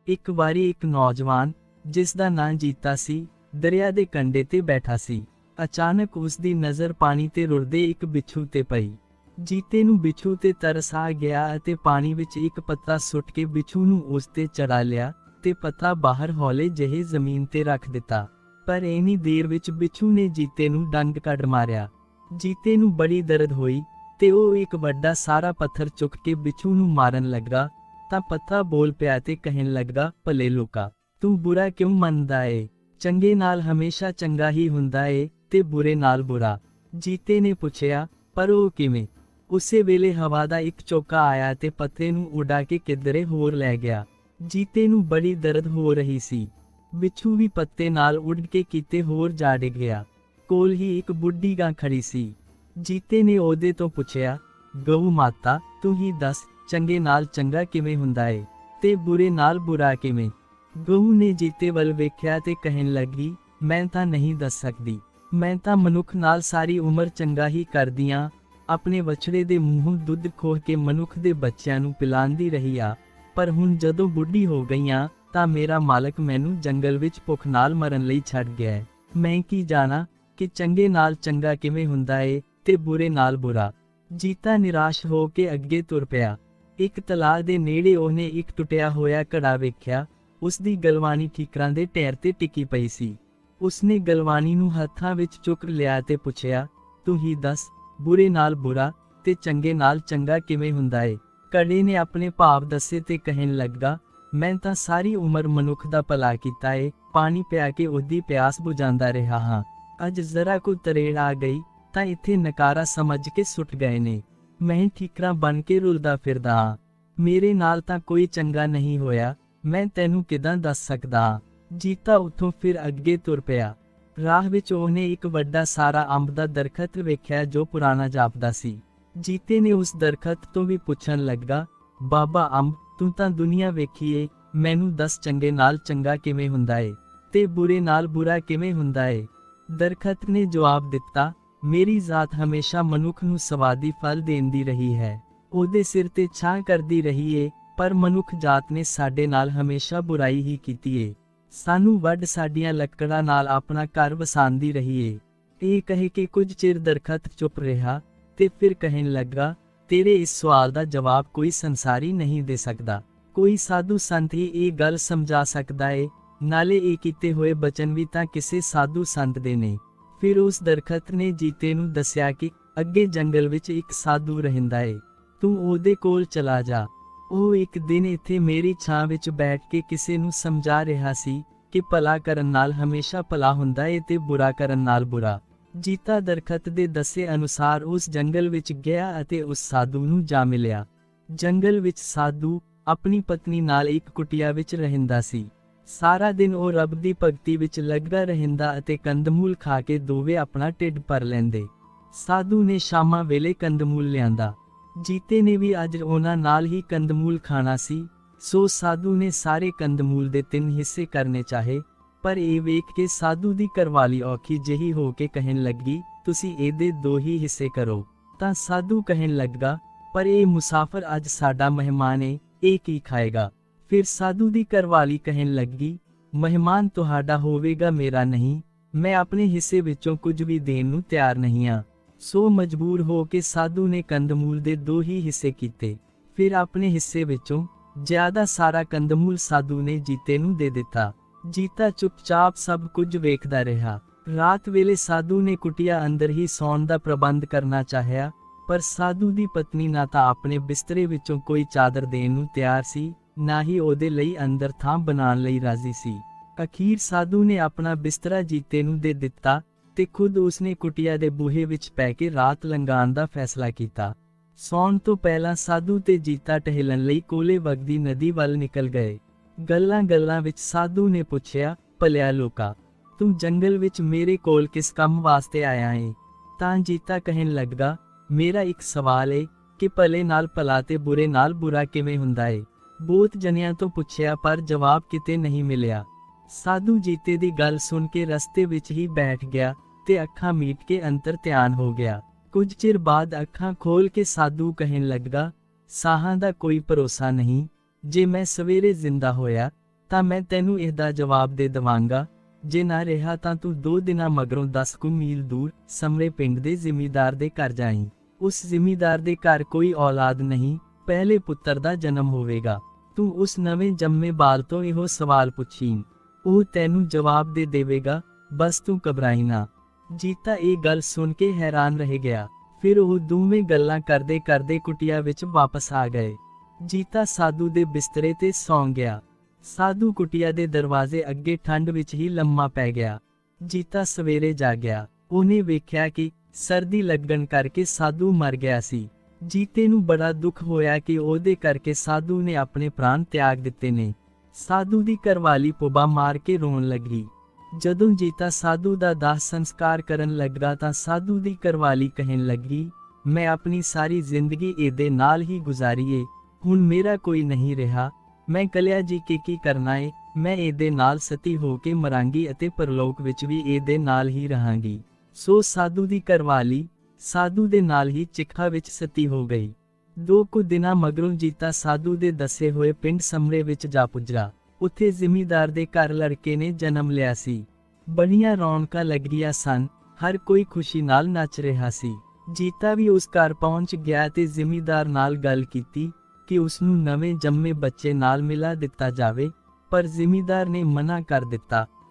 ਇੱਕ ਵਾਰੀ ਇੱਕ ਨੌਜਵਾਨ, ਜਿਸ ਦਾ ਨਾਂ ਜੀਤਾ ਸੀ, ਦਰਿਆ ਦੇ ਕੰਢੇ ਤੇ ਬੈਠਾ ਸੀ। ਅਚਾਨਕ ਉਸ ਦੀ ਨਜ਼ਰ ਪਾਣੀ ਤੇ ਰੁੜਦੇ ਇੱਕ ਬਿੱਛੂ ਤੇ ਪਈ। ਜੀਤੇ ਨੂੰ ਬਿੱਛੂ ਤੇ ਤਰਸ ਆ ਗਿਆ ਅਤੇ ਪਾਣੀ ਵਿੱਚ ਇੱਕ ਪੱਤਾ ਸੁੱਟ ਕੇ ਬਿੱਛੂ ਨੂੰ ਉਸ ਤੇ ਚੜਾ ਲਿਆ ਤੇ ਪੱਤਾ ਬਾਹਰ ਹੌਲੇ ਜਿਹੇ ਜ਼ਮੀਨ ਤੇ ਰੱਖ ਦਿੱਤਾ। ਪਰ ਇੰਨੀ ਦੇਰ ਵਿੱਚ ਬਿੱਛੂ ਨੇ ਜੀਤੇ ਨੂੰ ਡੰਗ ਕੱਢ ਮਾਰਿਆ। ਜੀਤੇ ਨੂੰ ਬੜੀ ਦਰਦ ਹੋਈ ਤੇ ਉਹ ਇੱਕ ਵੱਡਾ ਸਾਰਾ ਪੱਥਰ ਚੁੱਕ ਕੇ ਬਿੱਛੂ ਨੂੰ ਮਾਰਨ ਲੱਗਾ ਤਾਂ ਪੱਤਾ ਬੋਲ ਪਿਆ ਤੇ ਕਹਿਣ ਲੱਗਾ, ਭਲੇ ਲੋਕਾ, ਤੂੰ ਬੁਰਾ ਕਿਉਂ ਮੰਨਦਾ ਏ? ਚੰਗੇ ਨਾਲ ਹਮੇਸ਼ਾ ਚੰਗਾ ਹੀ ਹੁੰਦਾ ਏ ਤੇ ਬੁਰੇ ਨਾਲ ਬੁਰਾ। ਜੀਤੇ ਨੇ ਪੁੱਛਿਆ, ਪਰ ਉਹ ਕਿਵੇਂ? ਉਸੇ ਵੇਲੇ ਹਵਾ ਦਾ ਇੱਕ ਝੋਂਕਾ ਆਇਆ ਤੇ ਪੱਤੇ ਨੂੰ ਉਡਾ ਕੇ ਕਿਧਰੇ ਹੋਰ ਲੈ ਗਿਆ। ਜੀਤੇ ਨੂੰ ਬੜੀ ਦਰਦ ਹੋ ਰਹੀ ਸੀ। ਬਿੱਛੂ ਵੀ ਪੱਤੇ ਨਾਲ ਉੱਡ ਕੇ ਕਿਤੇ ਹੋਰ ਜਾ ਡਿੱਗ ਗਿਆ। ਕੋਲ ਹੀ ਇੱਕ ਬੁੱਢੀ ਗਾਂ ਖੜੀ ਸੀ। ਜੀਤੇ ਨੇ ਉਹਦੇ ਤੋਂ ਪੁੱਛਿਆ, ਗਊ ਮਾਤਾ, ਤੂੰ ਹੀ ਦੱਸ, ਚੰਗੇ ਨਾਲ ਚੰਗਾ ਕਿਵੇਂ ਹੁੰਦਾ ਏ ਤੇ ਬੁਰੇ ਨਾਲ ਬੁਰਾ ਕਿਵੇਂ? ਗਊ ਨੇ ਜੀਤੇ ਵੱਲ ਵੇਖਿਆ ਤੇ ਕਹਿਣ ਲੱਗੀ, ਮੈਂ ਤਾਂ ਨਹੀਂ ਦੱਸ ਸਕਦੀ। ਮੈਂ ਤਾਂ ਮਨੁੱਖ ਨਾਲ ਸਾਰੀ ਉਮਰ ਚੰਗਾ ਹੀ ਕਰਦੀ ਆਂ। ਆਪਣੇ ਵਛੜੇ ਦੇ ਮੂੰਹੋਂ ਦੁੱਧ ਖੋਹ ਕੇ ਮਨੁੱਖ ਦੇ ਬੱਚਿਆਂ ਨੂੰ ਪਿਲਾਉਂਦੀ ਰਹੀ ਆ, ਪਰ ਹੁਣ ਜਦੋਂ ਬੁੱਢੀ ਹੋ ਗਈ ਆਂ ਤਾਂ ਮੇਰਾ ਮਾਲਕ ਮੈਨੂੰ ਜੰਗਲ ਵਿੱਚ ਭੁੱਖ ਨਾਲ ਮਰਨ ਲਈ ਛੱਡ ਗਿਆ ਹੈ। ਮੈਂ ਕੀ ਜਾਣਾ ਕਿ ਚੰਗੇ ਨਾਲ ਚੰਗਾ ਕਿਵੇਂ ਹੁੰਦਾ ਏ ਤੇ ਬੁਰੇ ਨਾਲ ਬੁਰਾ। ਜੀਤਾ ਨਿਰਾਸ਼ ਹੋ ਕੇ ਅੱਗੇ ਤੁਰ ਪਿਆ। ਇੱਕ ਤਲਾਅ ਦੇ ਨੇੜੇ ਉਹਨੇ ਇੱਕ ਟੁੱਟਿਆ ਹੋਇਆ ਘੜਾ ਵੇਖਿਆ। ਉਸ ਦੀ ਗਲਵਾਨੀ ਠੀਕਰਾਂ ਦੇ ਢੇਰ ਤੇ ਟਿਕੀ ਪਈ ਸੀ। ਉਸਨੇ ਗਲਵਾਨੀ ਨੂੰ ਹੱਥਾਂ ਵਿੱਚ ਚੁੱਕ ਲਿਆ ਤੇ ਪੁੱਛਿਆ, ਤੂੰ ਹੀ ਦੱਸ, ਬੁਰੇ ਨਾਲ ਬੁਰਾ ਤੇ ਚੰਗੇ ਨਾਲ ਚੰਗਾ ਕਿਵੇਂ ਹੁੰਦਾ ਏ? ਘੜੇ ਨੇ ਆਪਣੇ ਭਾਵ ਦੱਸੇ ਤੇ ਕਹਿਣ ਲੱਗਾ, ਮੈਂ ਤਾਂ ਸਾਰੀ ਉਮਰ ਮਨੁੱਖ ਦਾ ਭਲਾ ਕੀਤਾ ਏ, ਪਾਣੀ ਪਿਆ ਕੇ ਉਹਦੀ ਪਿਆਸ ਬੁਝਾਉਂਦਾ ਰਿਹਾ ਹਾਂ। ਅੱਜ ਜ਼ਰਾ ਕੁ ਤਰੇੜ ਆ ਗਈ ਤਾਂ ਇੱਥੇ ਨਕਾਰਾ ਸਮਝ ਕੇ ਸੁੱਟ ਗਏ ਨੇ। ਮੈਂ ਠੀਕਰਾਂ ਬਣ ਕੇ ਰੁਲਦਾ ਫਿਰਦਾ ਹਾਂ। ਮੇਰੇ ਨਾਲ ਤਾਂ ਕੋਈ ਚੰਗਾ ਨਹੀਂ ਹੋਇਆ। ਮੈਂ ਤੈਨੂੰ ਕਿੱਦਾਂ ਦੱਸ ਸਕਦਾ ਹਾਂ? ਜੀਤਾ ਉੱਥੋਂ ਫਿਰ ਅੱਗੇ ਤੁਰ ਪਿਆ। ਰਾਹ ਵਿੱਚ ਉਹਨੇ ਇੱਕ ਵੱਡਾ ਸਾਰਾ ਅੰਬ ਦਾ ਦਰਖਤ ਵੇਖਿਆ ਜੋ ਪੁਰਾਣਾ ਜਾਪਦਾ ਸੀ। ਜੀਤੇ ਨੇ ਉਸ ਦਰਖਤ ਤੋਂ ਵੀ ਪੁੱਛਣ ਲੱਗਾ, ਬਾਬਾ ਅੰਬ, ਤੂੰ ਤਾਂ ਦੁਨੀਆ ਵੇਖੀ ਏ, ਮੈਨੂੰ ਦੱਸ ਚੰਗੇ ਨਾਲ ਚੰਗਾ ਕਿਵੇਂ ਹੁੰਦਾ ਏ ਤੇ ਬੁਰੇ ਨਾਲ ਬੁਰਾ ਕਿਵੇਂ ਹੁੰਦਾ ਏ? ਦਰਖਤ ਨੇ ਜਵਾਬ ਦਿੱਤਾ, ਮੇਰੀ ਜ਼ਾਤ ਹਮੇਸ਼ਾ ਮਨੁੱਖ ਨੂੰ ਸਵਾਦੀ ਫਲ ਦੇਂਦੀ ਰਹੀ ਹੈ, ਉਹਦੇ ਸਿਰ ਤੇ ਛਾਂ ਕਰਦੀ ਰਹੀ ਏ, ਪਰ ਮਨੁੱਖ ਜਾਤ ਨੇ ਸਾਡੇ ਨਾਲ ਹਮੇਸ਼ਾ ਬੁਰਾਈ ਹੀ ਕੀਤੀ ਏ। ਸਾਨੂੰ ਵੱਢ ਸਾਡੀਆਂ ਲੱਕੜਾਂ ਨਾਲ ਆਪਣਾ ਘਰ ਵਸਾਉਂਦੀ ਰਹੀ ਏ। ਇਹ ਕਹਿ ਕੇ ਕੁਝ ਚਿਰ ਦਰਖਤ ਚੁੱਪ ਰਿਹਾ ਤੇ ਫਿਰ ਕਹਿਣ ਲੱਗਾ, ਤੇਰੇ ਇਸ ਸਵਾਲ ਦਾ ਜਵਾਬ ਕੋਈ ਸੰਸਾਰੀ ਨਹੀਂ ਦੇ ਸਕਦਾ। ਕੋਈ ਸਾਧੂ ਸੰਤ ਹੀ ਇਹ ਗੱਲ ਸਮਝਾ ਸਕਦਾ ਏ। ਨਾਲੇ ਇਹ ਕੀਤੇ ਹੋਏ ਬਚਨ ਵੀ ਤਾਂ ਕਿਸੇ ਸਾਧੂ ਸੰਤ ਦੇ ਨੇ। ਫਿਰ ਉਸ ਦਰਖਤ ਨੇ ਜੀਤੇ ਨੂੰ ਦੱਸਿਆ ਕਿ ਅੱਗੇ ਜੰਗਲ ਵਿੱਚ ਇੱਕ ਸਾਧੂ ਰਹਿੰਦਾ ਏ, ਤੂੰ ਉਹਦੇ ਕੋਲ ਚਲਾ ਜਾ। ਉਹ ਇੱਕ ਦਿਨ ਇੱਥੇ ਮੇਰੀ ਛਾਂ ਵਿੱਚ ਬੈਠ ਕੇ ਕਿਸੇ ਨੂੰ ਸਮਝਾ ਰਿਹਾ ਸੀ ਕਿ ਭਲਾ ਕਰਨ ਨਾਲ ਹਮੇਸ਼ਾ ਭਲਾ ਹੁੰਦਾ ਏ ਤੇ ਬੁਰਾ ਕਰਨ ਨਾਲ ਬੁਰਾ। ਜੀਤਾ ਦਰਖਤ ਦੇ ਦੱਸੇ ਅਨੁਸਾਰ ਉਸ ਜੰਗਲ ਵਿੱਚ ਗਿਆ ਅਤੇ ਉਸ ਸਾਧੂ ਨੂੰ ਜਾ ਮਿਲਿਆ। ਜੰਗਲ ਵਿੱਚ ਸਾਧੂ ਆਪਣੀ ਪਤਨੀ ਨਾਲ ਇੱਕ ਕੁਟੀਆ ਵਿੱਚ ਰਹਿੰਦਾ ਸੀ। ਸਾਰਾ ਦਿਨ ਉਹ ਰੱਬ ਦੀ ਭਗਤੀ ਵਿੱਚ ਲੱਗਾ ਰਹਿੰਦਾ ਅਤੇ ਕੰਦਮੂਲ ਖਾ ਕੇ ਦੋਵੇਂ ਆਪਣਾ ਢਿੱਡ ਭਰ ਲੈਂਦੇ। ਸਾਧੂ ਨੇ ਸ਼ਾਮਾਂ ਵੇਲੇ ਕੰਦਮੂਲ ਲਿਆਂਦਾ। ਜੀਤੇ ਨੇ ਵੀ ਅੱਜ ਉਹਨਾਂ ਨਾਲ ਹੀ ਕੰਦਮੂਲ ਖਾਣਾ ਸੀ, ਸੋ ਸਾਧੂ ਨੇ ਸਾਰੇ ਕੰਦਮੂਲ ਦੇ 3 ਹਿੱਸੇ ਕਰਨੇ ਚਾਹੇ, ਪਰ ਇਹ ਵੇਖ ਕੇ ਸਾਧੂ ਦੀ ਘਰਵਾਲੀ ਔਖੀ ਜਿਹੀ ਹੋ ਕੇ ਕਹਿਣ ਲੱਗੀ, ਤੁਸੀਂ ਇਹਦੇ 2 ਹੀ ਹਿੱਸੇ ਕਰੋ। ਤਾਂ ਸਾਧੂ ਕਹਿਣ ਲੱਗਾ, ਪਰ ਇਹ ਮੁਸਾਫਰ ਅੱਜ ਸਾਡਾ ਮਹਿਮਾਨ ਏ, ਇਹ ਕੀ ਖਾਏਗਾ? ਫਿਰ ਸਾਧੂ ਦੀ ਘਰਵਾਲੀ ਕਹਿਣ ਲੱਗੀ, ਮਹਿਮਾਨ ਤੁਹਾਡਾ ਹੋਵੇਗਾ, ਮੇਰਾ ਨਹੀਂ। ਮੈਂ ਆਪਣੇ ਹਿੱਸੇ ਵਿੱਚੋਂ ਕੁਝ ਵੀ ਦੇਣ ਨੂੰ ਤਿਆਰ ਨਹੀਂ ਹਾਂ। ਸੋ ਮਜਬੂਰ ਹੋ ਕੇ ਸਾਧੂ ਨੇ ਕੰਦਮੂਲ ਦੇ 2 ਹੀ ਹਿੱਸੇ ਕੀਤੇ। ਫਿਰ ਆਪਣੇ ਹਿੱਸੇ ਵਿੱਚੋਂ ਜ਼ਿਆਦਾ ਸਾਰਾ ਕੰਦਮੂਲ ਸਾਧੂ ਨੇ ਜੀਤੇ ਨੂੰ ਦੇ ਦਿੱਤਾ। ਜੀਤਾ ਚੁੱਪਚਾਪ ਸਭ ਕੁਝ ਵੇਖਦਾ ਰਿਹਾ। ਰਾਤ ਵੇਲੇ ਸਾਧੂ ਨੇ ਕੁਟੀਆ ਅੰਦਰ ਹੀ ਸੌਣ ਦਾ ਪ੍ਰਬੰਧ ਕਰਨਾ ਚਾਹਿਆ, ਪਰ ਸਾਧੂ ਦੀ ਪਤਨੀ ਨਾ ਤਾਂ ਆਪਣੇ ਬਿਸਤਰੇ ਵਿੱਚੋਂ ਕੋਈ ਚਾਦਰ ਦੇਣ ਨੂੰ ਤਿਆਰ ਸੀ, ਨਾ ਹੀ ਉਹਦੇ ਲਈ ਅੰਦਰ ਥਾਂ ਬਣਾਉਣ ਲਈ ਰਾਜ਼ੀ ਸੀ। ਅਖੀਰ ਸਾਧੂ ਨੇ ਆਪਣਾ ਬਿਸਤਰਾ ਜੀਤੇ ਨੂੰ ਦੇ ਦਿੱਤਾ ਤੇ ਖੁਦ ਉਸਨੇ ਕੁਟੀਆ ਦੇ ਬੂਹੇ ਵਿੱਚ ਪੈ ਕੇ ਰਾਤ ਲੰਘਾਉਣ ਦਾ ਫੈਸਲਾ ਕੀਤਾ। ਸੌਣ ਤੋਂ ਪਹਿਲਾਂ ਸਾਧੂ ਤੇ ਜੀਤਾ ਟਹਿਲਣ ਲਈ ਕੋਲੇ ਵਗਦੀ ਨਦੀ ਵੱਲ ਨਿਕਲ ਗਏ। ਗੱਲਾਂ ਵਿੱਚ ਸਾਧੂ ਨੇ ਪੁੱਛਿਆ, ਭਲਿਆ ਲੋਕਾ, ਤੂੰ ਜੰਗਲ ਵਿੱਚ ਮੇਰੇ ਕੋਲ ਕਿਸ ਕੰਮ ਵਾਸਤੇ ਆਇਆ ਏ? ਤਾਂ ਜੀਤਾ ਕਹਿਣ ਲੱਗਾ, ਮੇਰਾ ਇੱਕ ਸਵਾਲ ਏ ਕਿ ਭਲੇ ਨਾਲ ਭਲਾ ਤੇ ਬੁਰੇ ਨਾਲ ਬੁਰਾ ਕਿਵੇਂ ਹੁੰਦਾ ਏ। ਬਹੁਤ ਜਨਿਆਂ ਤੋਂ ਪੁੱਛਿਆ ਪਰ ਜਵਾਬ ਕਿਤੇ ਨਹੀਂ ਮਿਲਿਆ। ਸਾਧੂ ਜੀਤੇ ਦੀ ਗੱਲ ਸੁਣ ਕੇ ਰਸਤੇ ਵਿੱਚ ਹੀ ਬੈਠ ਗਿਆ ਤੇ ਅੱਖਾਂ ਮੀਟ ਕੇ ਅੰਤਰ ਧਿਆਨ ਹੋ ਗਿਆ। ਕੁਝ ਚਿਰ ਬਾਅਦ ਅੱਖਾਂ ਖੋਲ ਕੇ ਸਾਧੂ ਕਹਿਣ ਲੱਗਾ, ਸਾਹਾਂ ਦਾ ਕੋਈ ਭਰੋਸਾ ਨਹੀਂ। ਜੇ ਮੈਂ ਸਵੇਰੇ ਜ਼ਿੰਦਾ ਹੋਇਆ ਤਾਂ ਮੈਂ ਤੈਨੂੰ ਇਹਦਾ ਜਵਾਬ ਦੇ ਦਵਾਂਗਾ। ਜੇ ਨਾ ਰਿਹਾ ਤਾਂ ਤੂੰ 2 ਦਿਨਾਂ ਮਗਰੋਂ 10 ਕੁ ਮੀਲ ਦੂਰ ਸਮਰੇ ਪਿੰਡ ਦੇ ਜ਼ਿਮੀਂਦਾਰ ਦੇ ਘਰ ਜਾਈਂ। ਉਸ ਜ਼ਿਮੀਂਦਾਰ ਦੇ ਘਰ ਕੋਈ ਔਲਾਦ ਨਹੀਂ, ਪਹਿਲੇ ਪੁੱਤਰ ਦਾ ਜਨਮ ਹੋਵੇਗਾ। ਤੂੰ ਉਸ ਨਵੇਂ ਜੰਮੇ ਬਾਲ ਤੋਂ ਇਹੋ ਸਵਾਲ ਪੁੱਛੀਂ, ਉਹ ਤੈਨੂੰ ਜਵਾਬ ਦੇ ਦੇਵੇਗਾ। ਬਸ ਤੂੰ ਘਬਰਾਈ ਨਾ। ਜੀਤਾ ਇਹ ਗੱਲ ਸੁਣ ਕੇ ਹੈਰਾਨ ਰਹਿ ਗਿਆ। ਫਿਰ ਉਹ ਦੋਵੇਂ ਗੱਲਾਂ ਕਰਦੇ ਕਰਦੇ ਕੁਟੀਆ ਵਿੱਚ ਵਾਪਸ ਆ ਗਏ। ਜੀਤਾ ਸਾਧੂ ਦੇ ਬਿਸਤਰੇ ਤੇ ਸੌਂ ਗਿਆ। ਸਾਧੂ ਕੁਟੀਆ ਦੇ ਦਰਵਾਜ਼ੇ ਅੱਗੇ ਠੰਡ ਵਿੱਚ ਹੀ ਲੰਮਾ ਪੈ ਗਿਆ। ਜੀਤਾ ਸਵੇਰੇ ਜਾਗਿਆ। ਉਹਨੇ ਵੇਖਿਆ ਕਿ ਸਰਦੀ ਲੱਗਣ ਕਰਕੇ ਸਾਧੂ ਮਰ ਗਿਆ ਸੀ। ਜੀਤੇ ਨੂੰ ਬੜਾ ਦੁੱਖ ਹੋਇਆ ਕਿ ਉਹਦੇ ਕਰਕੇ ਸਾਧੂ ਨੇ ਆਪਣੇ ਪ੍ਰਾਣ ਤਿਆਗ ਦਿੱਤੇ ਨੇ। ਸਾਧੂ ਦੀ ਘਰਵਾਲੀ ਪੁੱਬਾ ਮਾਰ ਕੇ ਰੋਣ ਲੱਗੀ। ਜਦੋਂ ਜੀਤਾ ਸਾਧੂ ਦਾ ਦਾਹ ਸੰਸਕਾਰ ਕਰਨ ਲੱਗਾ ਤਾਂ ਸਾਧੂ ਦੀ ਘਰਵਾਲੀ ਕਹਿਣ ਲੱਗੀ, ਮੈਂ ਆਪਣੀ ਸਾਰੀ ਜ਼ਿੰਦਗੀ ਇਹਦੇ ਨਾਲ ਹੀ ਗੁਜ਼ਾਰੀ ਏ, ਹੁਣ ਮੇਰਾ ਕੋਈ ਨਹੀਂ ਰਿਹਾ। ਮੈਂ ਕਲਿਆ ਜੀ ਕੇ ਕੀ ਕਰਨਾ ਏ, ਮੈਂ ਇਹਦੇ ਨਾਲ ਸਤੀ ਹੋ ਕੇ ਮਰਾਂਗੀ ਅਤੇ ਪਰਲੋਕ ਵਿੱਚ ਵੀ ਇਹਦੇ ਨਾਲ ਹੀ ਰਹਾਂਗੀ। ਸੋ ਸਾਧੂ ਦੀ ਘਰਵਾਲੀ ਸਾਧੂ ਦੇ ਨਾਲ ਹੀ ਚਿਖਾ ਵਿੱਚ ਸਤੀ ਹੋ ਗਈ। 2 ਕੁ ਦਿਨਾਂ ਮਗਰੋਂ ਜੀਤਾ ਸਾਧੂ ਦੇ ਦੱਸੇ ਹੋਏ ਪਿੰਡ ਸਮਰੇ ਵਿੱਚ ਜਾ ਪੁੱਜਾ। ਉੱਥੇ ਜ਼ਿਮੀਂਦਾਰ ਦੇ ਘਰ ਲੜਕੇ ਨੇ ਜਨਮ ਲਿਆ ਸੀ। ਬੜੀਆਂ ਰੌਣਕਾਂ ਲੱਗੀਆਂ ਸਨ, ਹਰ ਕੋਈ ਖੁਸ਼ੀ ਨਾਲ ਨੱਚ ਰਿਹਾ ਸੀ। ਜੀਤਾ ਵੀ ਉਸ ਘਰ ਪਹੁੰਚ ਗਿਆ ਤੇ ਜ਼ਿਮੀਂਦਾਰ ਨਾਲ ਗੱਲ ਕੀਤੀ ਕਿ ਉਸ ਨੂੰ ਨਵੇਂ ਜੰਮੇ ਬੱਚੇ ਨਾਲ ਮਿਲਾ ਦਿੱਤਾ ਜਾਵੇ, ਪਰ ਜ਼ਿਮੀਂਦਾਰ ਨੇ ਮਨਾ ਕਰ ਦਿੱਤਾ।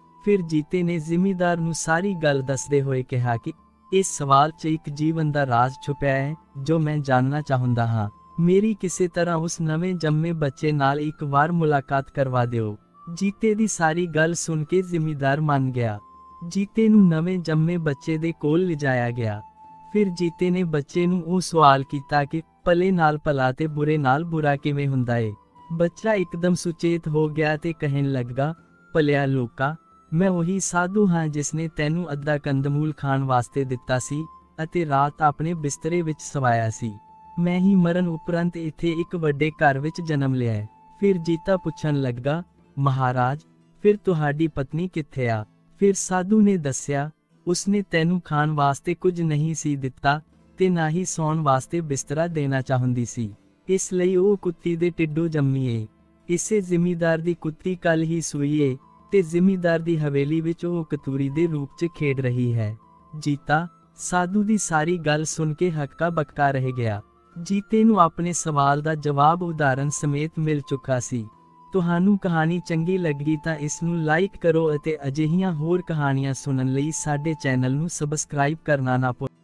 ਫਿਰ ਜੀਤੇ ਨੇ ਜ਼ਿਮੀਂਦਾਰ ਨੂੰ ਸਾਰੀ ਗੱਲ ਦੱਸਦੇ ਹੋਏ ਕਿਹਾ ਕਿ ਇਸ ਸਵਾਲ 'ਚ ਇੱਕ ਜੀਵਨ ਦਾ ਰਾਜ਼ ਛੁਪਿਆ ਹੈ ਜੋ ਮੈਂ ਜਾਣਨਾ ਚਾਹੁੰਦਾ ਹਾਂ। ਮੇਰੀ ਕਿਸੇ ਤਰ੍ਹਾਂ ਉਸ ਨਵੇਂ ਜੰਮੇ ਬੱਚੇ ਨਾਲ ਇੱਕ ਵਾਰ ਮੁਲਾਕਾਤ ਕਰਵਾ ਦਿਓ। ਜੀਤੇ ਦੀ ਸਾਰੀ ਗੱਲ ਸੁਣ ਕੇ ਜ਼ਿਮੀਂਦਾਰ ਮੰਨ ਗਿਆ। ਜੀਤੇ ਨੂੰ ਨਵੇਂ ਜੰਮੇ ਬੱਚੇ ਦੇ ਕੋਲ ਲਿਜਾਇਆ ਗਿਆ। ਫਿਰ ਜੀਤੇ ਨੇ ਬੱਚੇ ਨੂੰ ਉਹ ਸਵਾਲ ਕੀਤਾ ਕਿ ਭਲੇ ਨਾਲ ਭਲਾ ਤੇ ਬੁਰੇ ਨਾਲ ਬੁਰਾ ਕਿਵੇਂ ਹੁੰਦਾ ਏ। ਬੱਚਾ ਇੱਕਦਮ ਸੁਚੇਤ ਹੋ ਗਿਆ ਤੇ ਕਹਿਣ ਲੱਗਾ, ਭਲਿਆ ਲੋਕਾ, ਮੈਂ ਉਹੀ ਸਾਧੂ ਹਾਂ ਜਿਸ ਨੇ ਤੈਨੂੰ ਅੱਧਾ ਕੰਦਮੂਲ ਖਾਣ ਵਾਸਤੇ ਦਿੱਤਾ ਸੀ ਅਤੇ ਰਾਤ ਆਪਣੇ ਬਿਸਤਰੇ ਵਿੱਚ ਸਵਾਇਆ ਸੀ। ਮੈਂ ਹੀ ਮਰਨ ਉਪਰੰਤ ਇੱਥੇ ਇੱਕ ਵੱਡੇ ਘਰ ਵਿੱਚ ਜਨਮ ਲਿਆ ਹੈ। ਫਿਰ ਜੀਤਾ ਪੁੱਛਣ ਲੱਗਾ, ਮਹਾਰਾਜ, ਫਿਰ ਤੁਹਾਡੀ ਪਤਨੀ ਕਿੱਥੇ ਆ? ਫਿਰ ਸਾਧੂ ਨੇ ਦੱਸਿਆ, ਉਸਨੇ ਤੈਨੂੰ ਖਾਣ ਵਾਸਤੇ ਕੁਝ ਨਹੀਂ ਸੀ ਦਿੱਤਾ ਤੇ ਨਾ ਹੀ ਸੌਣ ਵਾਸਤੇ ਬਿਸਤਰਾ ਦੇਣਾ ਚਾਹੁੰਦੀ ਸੀ, ਇਸ ਲਈ ਉਹ ਕੁੱਤੀ ਦੇ ਢਿੱਡੋਂ ਜੰਮੀ ਏ। ਇਸੇ ਜ਼ਿਮੀਂਦਾਰ ਦੀ ਕੁੱਤੀ ਕੱਲ ਹੀ ਸੂਈ ਏ ਤੇ ਜ਼ਿਮੀਂਦਾਰ ਦੀ ਹਵੇਲੀ ਵਿੱਚ ਉਹ ਕਤੂਰੀ ਦੇ ਰੂਪ 'ਚ ਖੇਡ ਰਹੀ ਹੈ। ਜੀਤਾ ਸਾਧੂ ਦੀ ਸਾਰੀ ਗੱਲ ਸੁਣ ਕੇ ਹੱਕਾ ਬੱਕਾ ਰਹਿ ਗਿਆ। ਜੀਤੇ ਨੂੰ ਆਪਣੇ ਸਵਾਲ ਦਾ ਜਵਾਬ ਉਦਾਹਰਨ ਸਮੇਤ ਮਿਲ ਚੁੱਕਾ ਸੀ। ਤੁਹਾਨੂੰ ਕਹਾਣੀ ਚੰਗੀ ਲੱਗੀ ਤਾਂ ਇਸ ਨੂੰ ਲਾਈਕ ਕਰੋ ਅਤੇ ਅਜਿਹੀਆਂ ਹੋਰ ਕਹਾਣੀਆਂ ਸੁਣਨ ਲਈ ਸਾਡੇ ਚੈਨਲ ਨੂੰ ਸਬਸਕ੍ਰਾਈਬ ਕਰਨਾ ਨਾ ਭੁੱਲੋ।